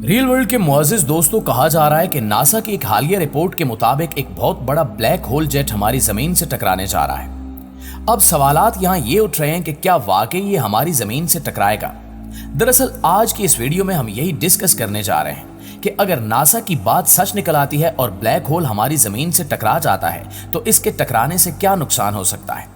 Real world के मुअज़्ज़िज़ दोस्तों, कहा जा रहा है कि नासा की एक हालिया रिपोर्ट के मुताबिक एक बहुत बड़ा ब्लैक होल जेट हमारी जमीन से टकराने जा रहा है। अब सवालात यहाँ ये उठ रहे हैं कि क्या वाकई ये हमारी जमीन से टकराएगा। दरअसल आज की इस वीडियो में हम यही डिस्कस करने जा रहे हैं कि अगर नासा की बात सच निकल आती है और ब्लैक होल हमारी जमीन से टकरा जाता है तो इसके टकराने से क्या नुकसान हो सकता है।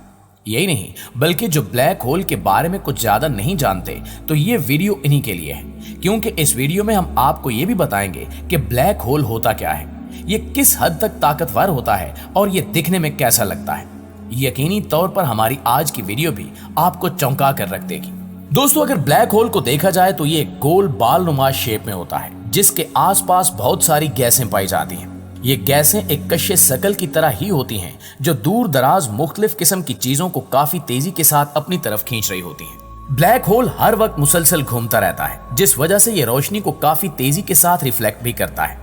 यही नहीं बल्कि जो ब्लैक होल के बारे में कुछ ज्यादा नहीं जानते तो ये वीडियो इन्हीं के लिए है, क्योंकि इस वीडियो में हम आपको ये भी बताएंगे कि ब्लैक होल होता क्या है, ये किस हद तक ताकतवर होता है और ये दिखने में कैसा लगता है। यकीनी तौर पर हमारी आज की वीडियो भी आपको चौंका कर रख देगी। दोस्तों, अगर ब्लैक होल को देखा जाए तो ये गोल बाल नुमा शेप में होता है जिसके आसपास बहुत सारी गैसें पाई जाती हैं। ये गैसें एक कश्य शकल की तरह ही होती हैं जो दूर दराज मुख्तलिफ किस्म की चीजों को काफी तेजी के साथ अपनी तरफ खींच रही होती हैं। ब्लैक होल हर वक्त मुसलसल घूमता रहता है जिस वजह से ये रोशनी को काफी तेजी के साथ रिफ्लेक्ट भी करता है।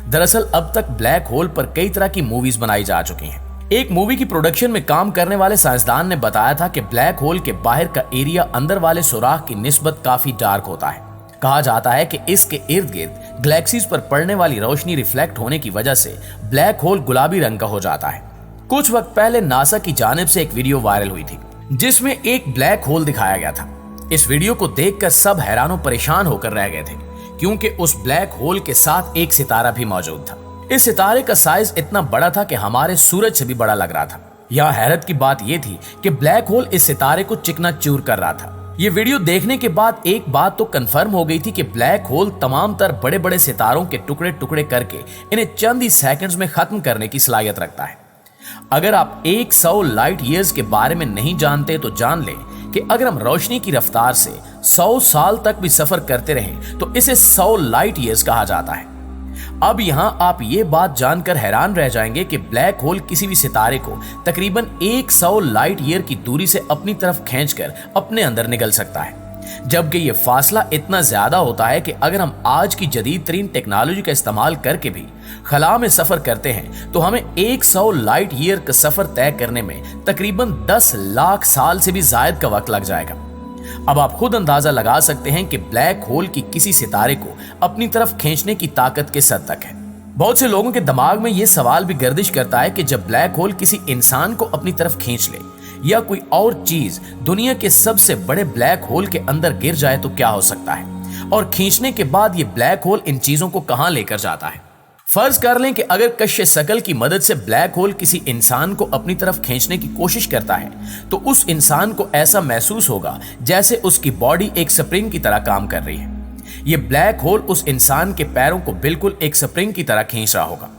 दरअसल अब तक ब्लैक होल पर कई तरह की मूवीज बनाई जा चुकी हैं। एक मूवी की प्रोडक्शन में काम करने वाले साइंसदान ने बताया था कि ब्लैक होल के बाहर का एरिया अंदर वाले सुराख की निस्बत काफी डार्क होता है। कहा जाता है कि इसके इर्द गिर्द गैलेक्सीज पर पड़ने वाली रोशनी रिफ्लेक्ट होने की वजह से ब्लैक होल गुलाबी रंग का हो जाता है। कुछ वक्त पहले नासा की जानिब से एक वीडियो वायरल हुई थी जिसमें एक ब्लैक होल दिखाया गया था। इस वीडियो को देखकर सब हैरान परेशान होकर रह गए थे क्योंकि उस ब्लैक होल के साथ एक सितारा भी मौजूद था। इस सितारे का साइज इतना बड़ा था कि हमारे सूरज से भी बड़ा लग रहा था। यहाँ हैरत की बात यह थी कि ब्लैक होल इस सितारे को चिकनाचूर कर रहा था। ये वीडियो देखने के बाद एक बात तो कंफर्म हो गई थी कि ब्लैक होल तमाम तर बड़े बड़े सितारों के टुकड़े टुकड़े करके इन्हें चंद ही सेकंड्स में खत्म करने की सलाहियत रखता है। अगर आप 100 लाइट ईयर्स के बारे में नहीं जानते तो जान लें कि अगर हम रोशनी की रफ्तार से 100 साल तक भी सफर करते रहें तो इसे 100 लाइट ईयर्स कहा जाता है। अब यहां आप ये बात जानकर हैरान रह जाएंगे कि ब्लैक होल किसी भी सितारे को तकरीबन 100 लाइट ईयर की दूरी से अपनी तरफ खींचकर अपने अंदर निगल सकता है, जबकि ये फासला इतना ज्यादा होता है कि अगर हम आज की जदीद तरीन टेक्नोलॉजी का इस्तेमाल करके भी खला में सफर करते हैं तो हमें 100 लाइट ईयर का सफर तय करने में तकरीबन 10 लाख साल से भी ज्यादा का वक्त लग जाएगा। अब आप खुद अंदाजा लगा सकते हैं कि ब्लैक होल की किसी सितारे को अपनी तरफ खींचने की ताकत किस हद तक है। बहुत से लोगों के दिमाग में यह सवाल भी गर्दिश करता है कि जब ब्लैक होल किसी इंसान को अपनी तरफ खींच ले या कोई और चीज दुनिया के सबसे बड़े ब्लैक होल के अंदर गिर जाए तो क्या हो सकता है, और खींचने के बाद ये ब्लैक होल इन चीजों को कहां लेकर जाता है। फर्ज कर लें कि अगर कश्य शकल की मदद से ब्लैक होल किसी इंसान को अपनी तरफ खींचने की कोशिश करता है तो उस इंसान को ऐसा महसूस होगा जैसे उसकी बॉडी एक स्प्रिंग की तरह काम कर रही है। ये ब्लैक होल उस इंसान के पैरों को बिल्कुल एक स्प्रिंग की तरह खींच रहा होगा।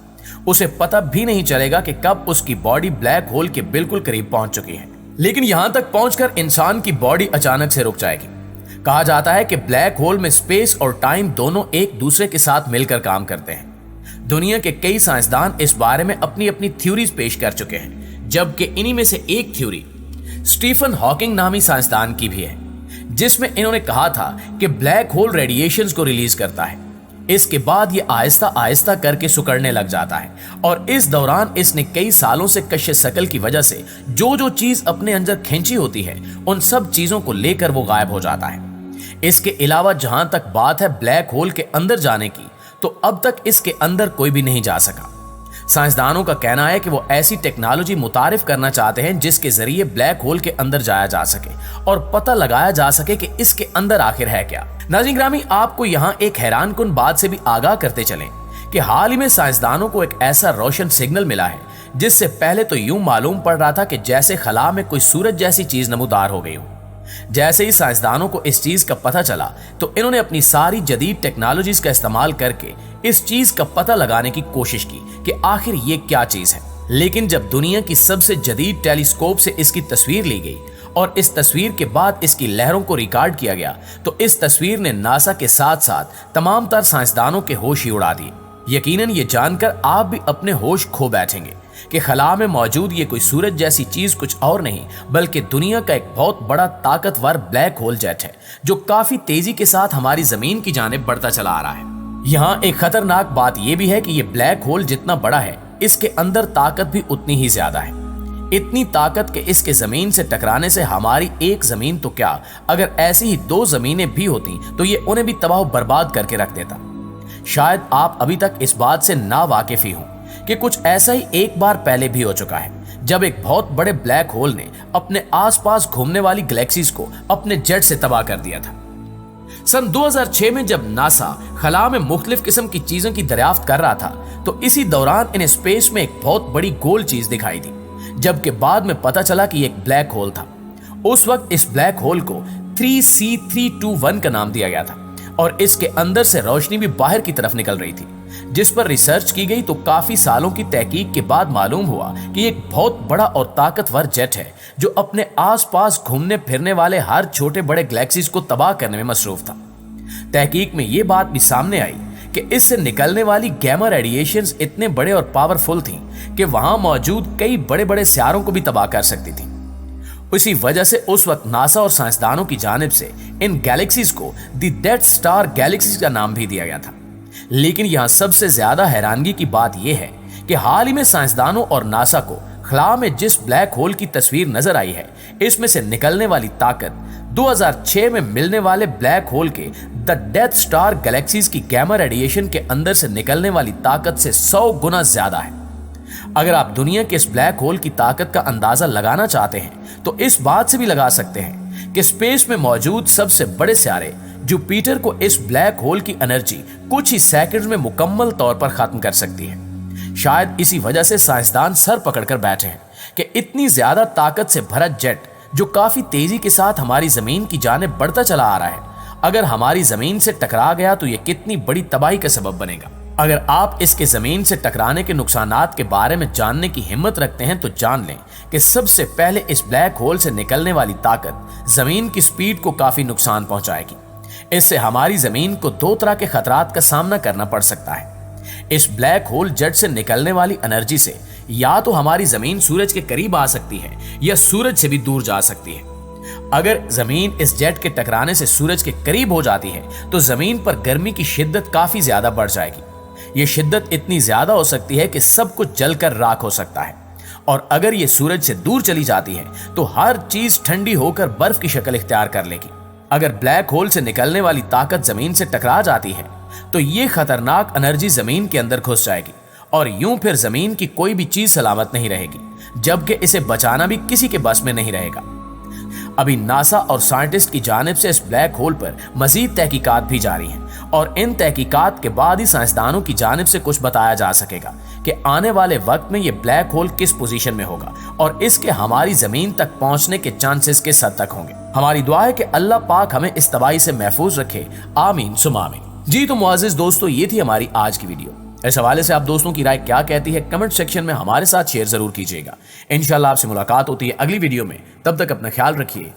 उसे पता भी नहीं चलेगा कि कब उसकी बॉडी ब्लैक होल के बिल्कुल करीब पहुंच चुकी है, लेकिन यहां तक पहुंचकर इंसान की बॉडी अचानक से रुक जाएगी। कहा जाता है कि ब्लैक होल में स्पेस और टाइम दोनों एक दूसरे के साथ मिलकर काम करते हैं। दुनिया के कई साइंसदान इस बारे में अपनी अपनी थ्योरीज पेश कर चुके हैं, जबकि इन्हीं में से एक थ्योरी स्टीफन हॉकिंग नामी साइंसदान की भी है, जिसमें इन्होंने कहा था कि ब्लैक होल रेडिएशंस को रिलीज करता है। इसके बाद ये आहिस्ता आहिस्ता करके सिकुड़ने लग जाता है और इस दौरान इसने कई सालों से कश्य शकल की वजह से जो चीज अपने अंदर खींची होती है उन सब चीजों को लेकर वो गायब हो जाता है। इसके अलावा जहां तक बात है ब्लैक होल के अंदर जाने की, तो अब तक इसके अंदर कोई भी नहीं जा सका। साइंसदानों का कहना है कि वो ऐसी टेक्नोलॉजी मुतारिफ करना चाहते हैं जिसके जरिए ब्लैक होल के अंदर जाया जा सके और पता लगाया जा सके कि इसके अंदर आखिर है क्या। नाज़रीन ग्रामी, आपको यहाँ एक हैरानकुन बात से भी आगाह करते चलें कि हाल ही में साइंसदानों को एक ऐसा रोशन सिग्नल मिला है जिससे पहले तो यूं मालूम पड़ रहा था कि जैसे खला में कोई सूरज जैसी चीज नमूदार हो गई हो। जैसे ही साइंसदानों को इस चीज का पता चला तो इन्होंने अपनी सारी जदीद टेक्नोलॉजीज का इस्तेमाल करके इस चीज का पता लगाने की कोशिश की कि आखिर ये क्या चीज है। लेकिन जब दुनिया की सबसे जदीद टेलीस्कोप से इसकी तस्वीर ली गई और इस तस्वीर के बाद इसकी लहरों को रिकॉर्ड किया गया तो इस तस्वीर ने नासा के साथ साथ तमाम तर साइंसदानों के होश ही उड़ा दिए। यकीनन ये जानकर आप भी अपने होश खो बैठेंगे कि खला में मौजूद ये कोई सूरज जैसी चीज कुछ और नहीं बल्कि दुनिया का एक बहुत बड़ा ताकतवर ब्लैक होल जेट है जो काफी तेजी के साथ हमारी जमीन की जानिब बढ़ता चला आ रहा है। यहाँ एक खतरनाक बात यह भी है कि ये ब्लैक होल जितना बड़ा है इसके अंदर ताकत भी उतनी ही ज्यादा है। इतनी ताकत के इसके जमीन से टकराने से हमारी एक जमीन तो क्या, अगर ऐसी ही 2 जमीनें भी होती तो ये उन्हें भी तबाह बर्बाद करके रख देता। शायद आप अभी तक इस बात से ना वाकिफ ही हों कि कुछ ऐसा ही एक बार पहले भी हो चुका है, जब एक बहुत बड़े ब्लैक होल ने अपने आसपास घूमने वाली गैलेक्सीज को अपने जेट से तबाह कर दिया था। सन 2006 में जब नासा खला में मुख्तलिफ किस्म की चीजों की दरियाफ्त कर रहा था, तो इसी दौरान इन स्पेस में एक बहुत बड़ी गोल चीज दिखाई दी, जबकि बाद में पता चला कि एक ब्लैक होल था। उस वक्त इस ब्लैक होल को 3C321 का नाम दिया गया था और इसके अंदर से रोशनी भी बाहर की तरफ निकल रही थी, जिस पर रिसर्च की गई तो काफी सालों की तहकीक के बाद मालूम हुआ कि एक बहुत बड़ा और ताकतवर जेट है जो अपने आसपास घूमने फिरने वाले हर छोटे बड़े गैलेक्सीज को तबाह करने में मसरूफ था। तहकीक में यह बात भी सामने आई कि इससे निकलने वाली गैमा रेडिएशंस इतने बड़े और पावरफुल थी कि वहां मौजूद कई बड़े बड़े सियारों को भी तबाह कर सकती थी। इसी वजह से उस वक्त नासा और साइंसदानों की जानिब से इन गैलेक्सीज को द डेथ स्टार गैलेक्सीज का नाम भी दिया गया था। लेकिन यहां सबसे ज्यादा हैरानगी की बात यह है कि हाल ही में साइंसदानों और नासा को खला में जिस ब्लैक होल की तस्वीर नजर आई है, इसमें से निकलने वाली ताकत 2006 में मिलने वाले ब्लैक होल के द डेथ स्टार गैलेक्सीज की गैमा रेडिएशन के अंदर से निकलने वाली ताकत से 100 गुना ज्यादा है। अगर आप दुनिया के इस ब्लैक होल की ताकत का अंदाजा लगाना चाहते हैं तो इस बात से भी लगा सकते हैं कि स्पेस में मौजूद सबसे बड़े सियारे जुपिटर को इस ब्लैक होल की एनर्जी कुछ ही सेकंड्स में मुकम्मल तौर पर खत्म कर सकती है। शायद इसी वजह से साइंसदान सर पकड़कर बैठे हैं कि इतनी ज्यादा ताकत से भरा जेट जो काफी तेजी के साथ हमारी जमीन की जानिब बढ़ता चला आ रहा है, अगर हमारी जमीन से टकरा गया तो यह कितनी बड़ी तबाही का सबब बनेगा। अगर आप इसके जमीन से टकराने के नुकसानात के बारे में जानने की हिम्मत रखते हैं तो जान लें कि सबसे पहले इस ब्लैक होल से निकलने वाली ताकत जमीन की स्पीड को काफी नुकसान पहुंचाएगी। इससे हमारी जमीन को दो तरह के खतरात का सामना करना पड़ सकता है। इस ब्लैक होल जेट से निकलने वाली एनर्जी से या तो हमारी जमीन सूरज के करीब आ सकती है या सूरज से भी दूर जा सकती है। अगर जमीन इस जेट के टकराने से सूरज के करीब हो जाती है तो जमीन पर गर्मी की शिद्दत काफी ज्यादा बढ़ जाएगी। यह शिद्दत इतनी ज्यादा हो सकती है कि सब कुछ जलकर राख हो सकता है। और अगर यह सूरज से दूर चली जाती है तो हर चीज ठंडी होकर बर्फ की शक्ल इख्तियार कर लेगी। अगर ब्लैक होल से निकलने वाली ताकत जमीन से टकरा जाती है तो यह खतरनाक एनर्जी जमीन के अंदर घुस जाएगी और यूं फिर जमीन की कोई भी चीज सलामत नहीं रहेगी, जबकि इसे बचाना भी किसी के बस में नहीं रहेगा। अभी नासा और साइंटिस्ट की जानिब से इस ब्लैक होल पर मजीद तहकीकात भी जारी हैं और इन तहकीकात के बाद ही साइंसदानों की जानिब से कुछ बताया जा सकेगा कि आने वाले वक्त में यह ब्लैक होल किस पोजीशन में होगा और इसके हमारी जमीन तक पहुंचने के चांसेस किस हद तक होंगे। हमारी दुआ है कि अल्लाह पाक हमें इस तबाही से महफूज रखे, आमीन सुमा आमीन। जी तो मुअज़्ज़िज़ दोस्तों, ये थी हमारी आज की वीडियो। इस हवाले से आप दोस्तों की राय क्या कहती है कमेंट सेक्शन में हमारे साथ शेयर जरूर कीजिएगा। इंशाल्लाह आपसे मुलाकात होती है अगली वीडियो में, तब तक अपना ख्याल रखिए।